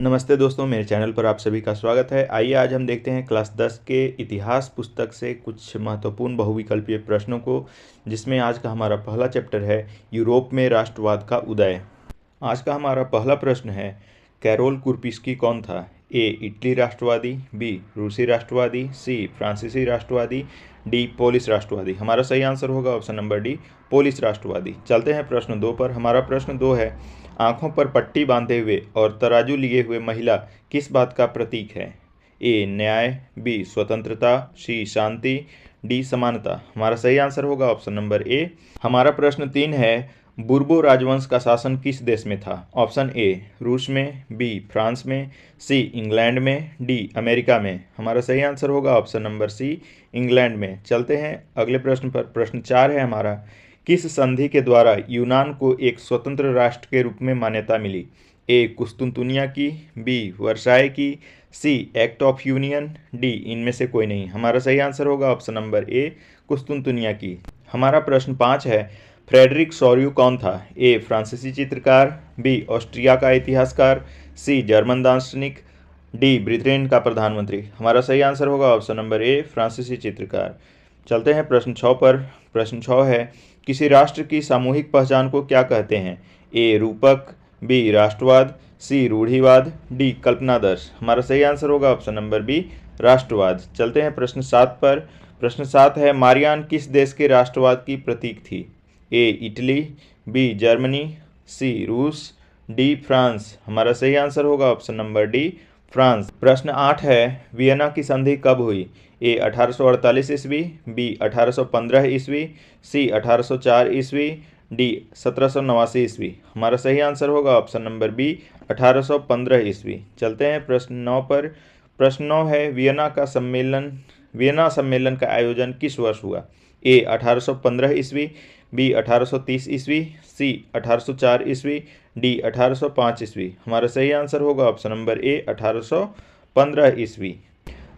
नमस्ते दोस्तों, मेरे चैनल पर आप सभी का स्वागत है। आइए आज हम देखते हैं क्लास 10 के इतिहास पुस्तक से कुछ महत्वपूर्ण बहुविकल्पीय प्रश्नों को, जिसमें आज का हमारा पहला चैप्टर है यूरोप में राष्ट्रवाद का उदय। आज का हमारा पहला प्रश्न है, कैरोल कुर्पिस्की कौन था? ए इटली राष्ट्रवादी, बी रूसी राष्ट्रवादी, सी फ्रांसीसी राष्ट्रवादी, डी पोलिश राष्ट्रवादी। हमारा सही आंसर होगा ऑप्शन नंबर डी, पोलिश राष्ट्रवादी। चलते हैं प्रश्न 2 पर। हमारा प्रश्न 2 है, आंखों पर पट्टी बांधे हुए और तराजू लिए हुए महिला किस बात का प्रतीक है? ए न्याय, बी स्वतंत्रता, सी शांति, डी समानता। हमारा सही आंसर होगा ऑप्शन नंबर ए। हमारा प्रश्न 3 है, बुर्बो राजवंश का शासन किस देश में था? ऑप्शन ए रूस में, बी फ्रांस में, सी इंग्लैंड में, डी अमेरिका में। हमारा सही आंसर होगा ऑप्शन नंबर सी, इंग्लैंड में। चलते हैं अगले प्रश्न पर। प्रश्न 4 है हमारा, किस संधि के द्वारा यूनान को एक स्वतंत्र राष्ट्र के रूप में मान्यता मिली? ए कुस्तुनतुनिया की, बी वर्साय की, C Act of Union, D इनमें से कोई नहीं। हमारा सही आंसर होगा ऑप्शन नंबर ए, कुस्तुनतुनिया की। हमारा प्रश्न 5 है, फ्रेडरिक सोर्यू कौन था? ए फ्रांसीसी चित्रकार, बी ऑस्ट्रिया का इतिहासकार, सी जर्मन दार्शनिक, डी ब्रिटेन का प्रधानमंत्री। हमारा सही आंसर होगा ऑप्शन नंबर ए, फ्रांसीसी चित्रकार। चलते हैं प्रश्न 6 पर। प्रश्न 6 है, किसी राष्ट्र की सामूहिक पहचान को क्या कहते हैं? ए रूपक, बी राष्ट्रवाद, सी रूढ़िवाद, डी कल्पनादर्श। हमारा सही आंसर होगा ऑप्शन नंबर बी, राष्ट्रवाद। चलते हैं प्रश्न 7 पर। प्रश्न 7 है, मारियान किस देश के राष्ट्रवाद की प्रतीक थी? ए इटली, बी जर्मनी, सी रूस, डी फ्रांस। हमारा सही आंसर होगा ऑप्शन नंबर डी, फ्रांस। प्रश्न 8 है, वियना की संधि कब हुई? ए 1848 ईस्वी, बी 1815 ईस्वी, सी 1804 ईस्वी, डी 1789 ईस्वी। हमारा सही आंसर होगा ऑप्शन नंबर बी, 1815 ईस्वी। चलते हैं प्रश्न 9 पर। प्रश्न 9 है, वियना सम्मेलन का आयोजन किस वर्ष हुआ? ए 1815 ईस्वी, बी 1830 ईस्वी, सी 1804 ईस्वी, डी 1805 ईस्वी। हमारा सही आंसर होगा ऑप्शन नंबर ए, 1815 ईस्वी।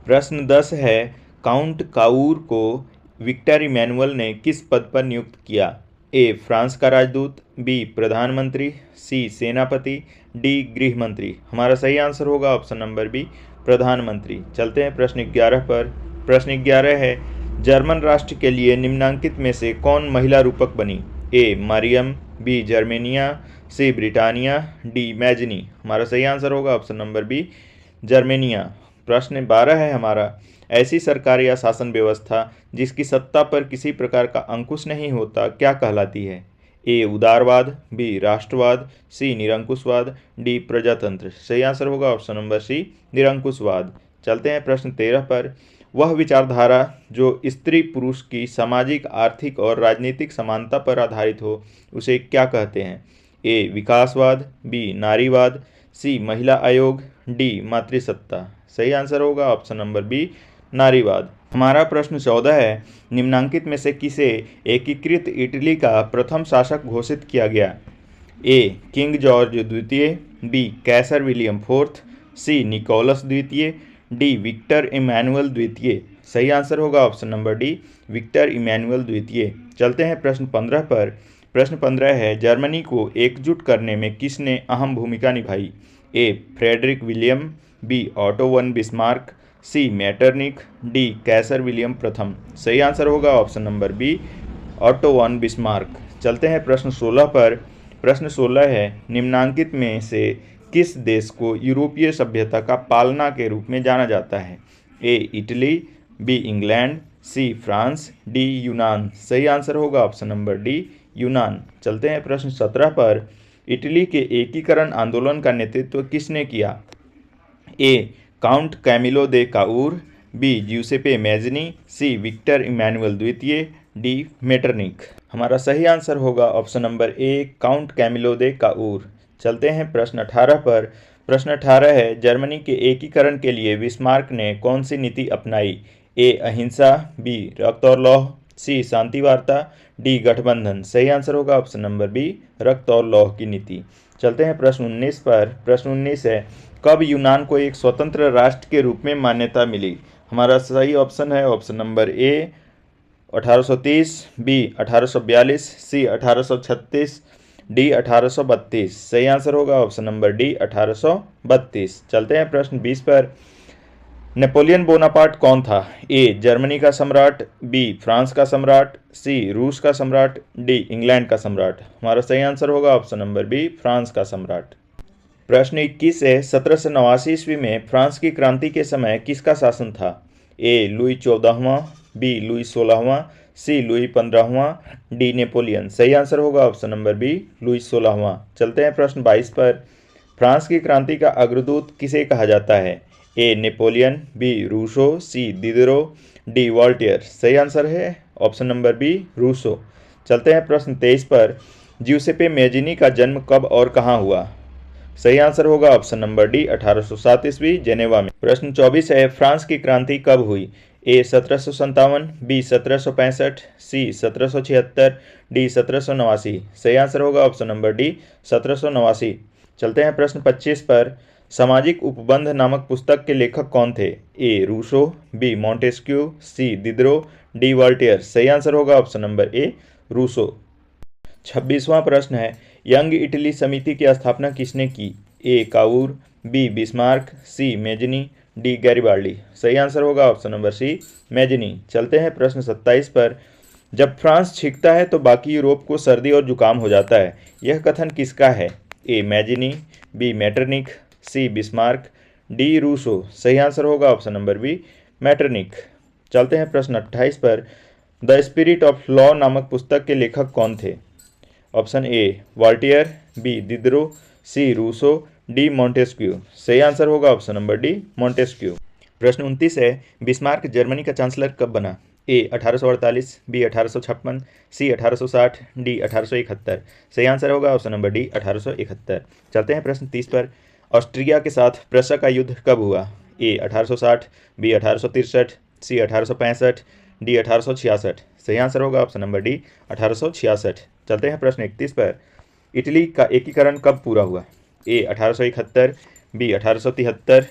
प्रश्न 10 है, काउंट काऊर को विक्टर इमैनुअल ने किस पद पर नियुक्त किया? ए फ्रांस का राजदूत, बी प्रधानमंत्री, सी सेनापति, डी गृह मंत्री। हमारा सही आंसर होगा ऑप्शन नंबर बी, प्रधानमंत्री। चलते हैं प्रश्न 11 पर। प्रश्न 11 है, जर्मन राष्ट्र के लिए निम्नांकित में से कौन महिला रूपक बनी? ए मरियम, बी जर्मेनिया, सी ब्रिटानिया, डी मैजनी। हमारा सही आंसर होगा ऑप्शन नंबर बी, जर्मेनिया। प्रश्न 12 है हमारा, ऐसी सरकार या शासन व्यवस्था जिसकी सत्ता पर किसी प्रकार का अंकुश नहीं होता क्या कहलाती है? ए उदारवाद, बी राष्ट्रवाद, सी निरंकुशवाद, डी प्रजातंत्र। सही आंसर होगा ऑप्शन नंबर सी, निरंकुशवाद। चलते हैं प्रश्न 13 पर। वह विचारधारा जो स्त्री पुरुष की सामाजिक, आर्थिक और राजनीतिक समानता पर आधारित हो उसे क्या कहते हैं? ए विकासवाद, बी नारीवाद, सी महिला आयोग, डी मातृसत्ता। सही आंसर होगा ऑप्शन नंबर बी, नारीवाद। हमारा प्रश्न 14 है, निम्नांकित में से किसे एकीकृत इटली का प्रथम शासक घोषित किया गया? ए किंग जॉर्ज द्वितीय, B Kaiser William fourth, C Nicholas द्वितीय, डी विक्टर इमैनुअल द्वितीय। सही आंसर होगा option number D, Victor Emmanuel द्वितीय। चलते हैं प्रश्न 15 पर। प्रश्न 15 है, जर्मनी को एकजुट करने में किसने अहम भूमिका निभाई? A Frederick William, B Otto von Bismarck, C Metternich, D Kaiser William प्रथम। सही आंसर होगा option number B, Otto von Bismarck. चलते हैं प्रश्न 16 पर। प्रश्न 16 है, निम्नांकित में से किस देश को यूरोपीय सभ्यता का पालना के रूप में जाना जाता है? A Italy, B England, C France, D यूनान। सही आंसर होगा ऑप्शन नंबर डी, यूनान। चलते हैं प्रश्न 17 पर। इटली के एकीकरण आंदोलन का नेतृत्व किसने किया? A Count Camillo de Cavour, B Giuseppe Mazzini, C Victor Emmanuel द्वितीय, डी मेटरनिक। हमारा सही आंसर होगा option number A, Count Camillo de Cavour. चलते हैं प्रश्न 18 पर। प्रश्न 18 है, जर्मनी के एकीकरण के लिए बिस्मार्क ने कौन सी नीति अपनाई? ए अहिंसा, बी रक्त और लौह, सी शांति वार्ता, डी गठबंधन। सही आंसर होगा ऑप्शन नंबर बी, रक्त और लौह की नीति। चलते हैं प्रश्न 19 पर। प्रश्न 19 है, कब यूनान को एक स्वतंत्र राष्ट्र के रूप में मान्यता मिली? हमारा सही ऑप्शन है option number A 1830, B 1842, C 1836, D 1832। सही आंसर होगा ऑप्शन नंबर डी 1832। चलते हैं प्रश्न 20 पर। नेपोलियन बोनापार्ट कौन था? ए जर्मनी का सम्राट, बी फ्रांस का सम्राट, सी रूस का सम्राट, डी इंग्लैंड का सम्राट। हमारा सही आंसर होगा ऑप्शन नंबर बी फ्रांस का सम्राट। प्रश्न 21 है, 1789 ईस्वी में फ्रांस की क्रांति के समय किसका शासन था? ए लुई 14वां, बी लुई 16वां, सी लुई 15वां, डी नेपोलियन। सही आंसर होगा ऑप्शन नंबर बी लुई 16वां। चलते हैं प्रश्न 22 पर। फ्रांस की क्रांति का अग्रदूत किसे कहा जाता है? ए नेपोलियन, बी रूसो, सी दिदरो, डी वॉल्टियर। सही आंसर है ऑप्शन नंबर बी रूसो। चलते हैं प्रश्न 23 पर। ज्यूसेपे मेजिनी का जन्म कब और कहाँ हुआ? सही आंसर होगा ऑप्शन नंबर डी 1807 ईस्वी जेनेवा में। प्रश्न 24 है, फ्रांस की क्रांति कब हुई? ए 1757, बी 1765, सी 1776, डी 1789। सही आंसर होगा ऑप्शन नंबर डी 1789। चलते हैं प्रश्न 25 पर। सामाजिक उपबंध नामक पुस्तक के लेखक कौन थे? ए रूसो, बी मॉन्टेस्क्यू, सी दिदरो, डी वॉल्टियर। सही आंसर होगा ऑप्शन नंबर ए रूसो। 26वां प्रश्न है, यंग इटली समिति की स्थापना किसने की? ए काउर, बी बिस्मार्क, सी मेजनी, डी गैरिबाल्डी। सही आंसर होगा ऑप्शन नंबर सी मेजनी। चलते हैं प्रश्न 27 पर। जब फ्रांस छींकता है तो बाकी यूरोप को सर्दी और जुकाम हो जाता है, यह कथन किसका है? ए मेजनी, बी मेटरनिक, सी बिस्मार्क, डी रूसो। सही आंसर होगा ऑप्शन नंबर बी मेटरनिक। चलते हैं प्रश्न 28 पर। द स्पिरिट ऑफ लॉ नामक पुस्तक के लेखक कौन थे? Option A Voltaire, B Diderot, C Rousseau, D Montesquieu. सही आंसर होगा ऑप्शन नंबर डी मॉन्टेस्क्यू। प्रश्न 29 है, बिस्मार्क जर्मनी का चांसलर कब बना? A 1848, B 1856, C 1860, D 1871। सही आंसर होगा ऑप्शन नंबर डी 1871। चलते हैं प्रश्न 30 पर। ऑस्ट्रिया के साथ प्रुसिया का युद्ध कब हुआ? ए 1860, बी 1863, सी 1865, डी 1866। सही आंसर होगा ऑप्शन नंबर डी 1866। चलते हैं प्रश्न 31 पर। इटली का एकीकरण कब पूरा हुआ? ए 1871, बी 1873,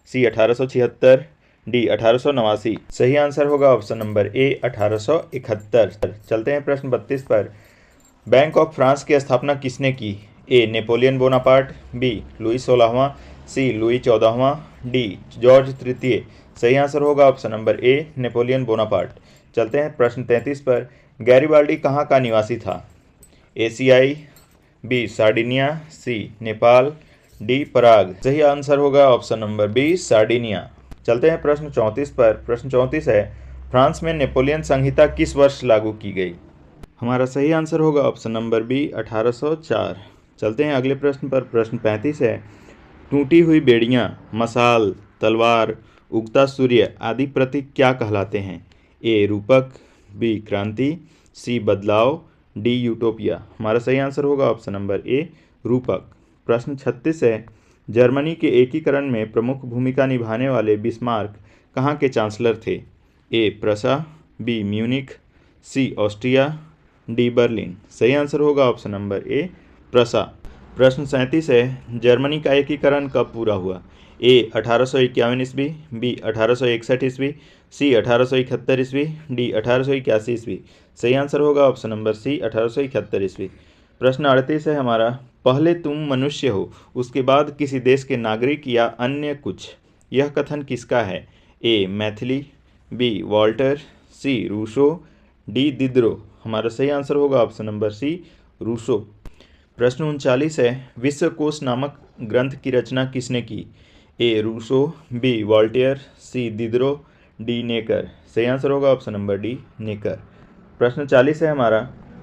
सी 1876, डी 1889। सही आंसर होगा ऑप्शन नंबर ए 1871। चलते हैं प्रश्न 32 पर। बैंक ऑफ फ्रांस की स्थापना किसने की? ए नेपोलियन बोनापार्ट, बी लुई 16वां, सी लुई 14वां, डी जॉर्ज तृतीय। सही आंसर होगा ऑप्शन नंबर ए नेपोलियन बोनापार्ट। चलते हैं प्रश्न 33 पर। गैरिबाल्डी कहाँ का निवासी था? एशियाई, बी सार्डिनिया, सी नेपाल, डी पराग। सही आंसर होगा ऑप्शन नंबर बी सार्डिनिया। चलते हैं प्रश्न 34 पर। प्रश्न 34 है, फ्रांस में नेपोलियन संहिता किस वर्ष लागू की गई? हमारा सही आंसर होगा ऑप्शन नंबर बी 1804। चलते हैं अगले प्रश्न पर। प्रश्न 35 है, टूटी हुई बेड़ियाँ, मशाल, तलवार, उगता सूर्य आदि प्रतीक क्या कहलाते हैं? ए रूपक, बी क्रांति, सी बदलाव, डी यूटोपिया। हमारा सही आंसर होगा ऑप्शन नंबर ए रूपक। प्रश्न 36 है, जर्मनी के एकीकरण में प्रमुख भूमिका निभाने वाले बिस्मार्क कहाँ के चांसलर थे? ए प्रुसिया, बी म्यूनिख, सी ऑस्ट्रिया, डी बर्लिन। सही आंसर होगा ऑप्शन नंबर ए प्रुसिया। प्रश्न 37 है, जर्मनी का एकीकरण कब पूरा हुआ? ए 1851 ईस्वी, बी 1861 ईस्वी, सी 1871 ईस्वी, डी 1881 ईस्वी। सही आंसर होगा ऑप्शन नंबर सी 1871 ईस्वी। प्रश्न 38 है हमारा, पहले तुम मनुष्य हो उसके बाद किसी देश के नागरिक या अन्य कुछ, यह कथन किसका है? ए मैथिली, B Voltaire, C Rousseau, D Diderot. हमारा सही आंसर होगा ऑप्शन नंबर सी रूसो। प्रश्न 39 है, विश्वकोश नामक ग्रंथ की रचना किसने की? ए रूसो, बी वॉल्टियर, सी दिदरो, डी नेकर। सही आंसर होगा ऑप्शन नंबर डी नेकर। प्रश्न 40 है हमारा,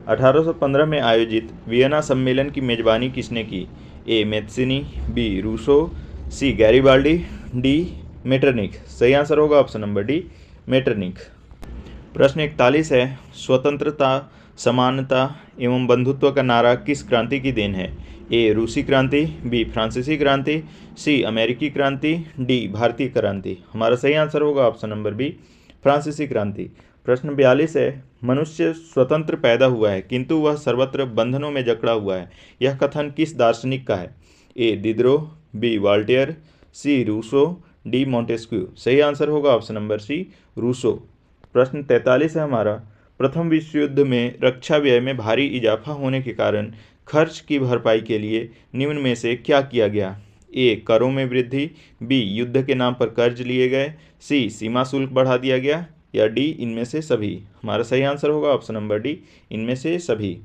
1815 में आयोजित वियना सम्मेलन की मेजबानी किसने की? ए मेत्सिनी, बी रूसो, सी गैरिबाल्डी, डी मेटरनिक। सही आंसर होगा ऑप्शन नंबर डी मेटरनिक। प्रश्न 41 है, स्वतंत्रता, समानता एवं बंधुत्व का नारा किस क्रांति की देन है? ए रूसी क्रांति, बी फ्रांसीसी क्रांति, सी अमेरिकी क्रांति, डी भारतीय क्रांति। हमारा सही आंसर होगा ऑप्शन नंबर बी फ्रांसीसी क्रांति। प्रश्न 42 है, मनुष्य स्वतंत्र पैदा हुआ है किंतु वह सर्वत्र बंधनों में जकड़ा हुआ है, यह कथन किस दार्शनिक का है? A Diderot, B Voltaire, C Rousseau, D Montesquieu. सही आंसर होगा ऑप्शन नंबर सी रूसो। प्रश्न 43 है हमारा, प्रथम विश्व युद्ध में रक्षा व्यय में भारी इजाफा होने के कारण खर्च की भरपाई के लिए निम्न में से क्या किया गया? ए, करों में वृद्धि, बी, युद्ध के नाम पर कर्ज लिए गए, सी, सीमा शुल्क बढ़ा दिया गया, या डी, इनमें से सभी। हमारा सही आंसर होगा ऑप्शन नंबर डी, इनमें से सभी।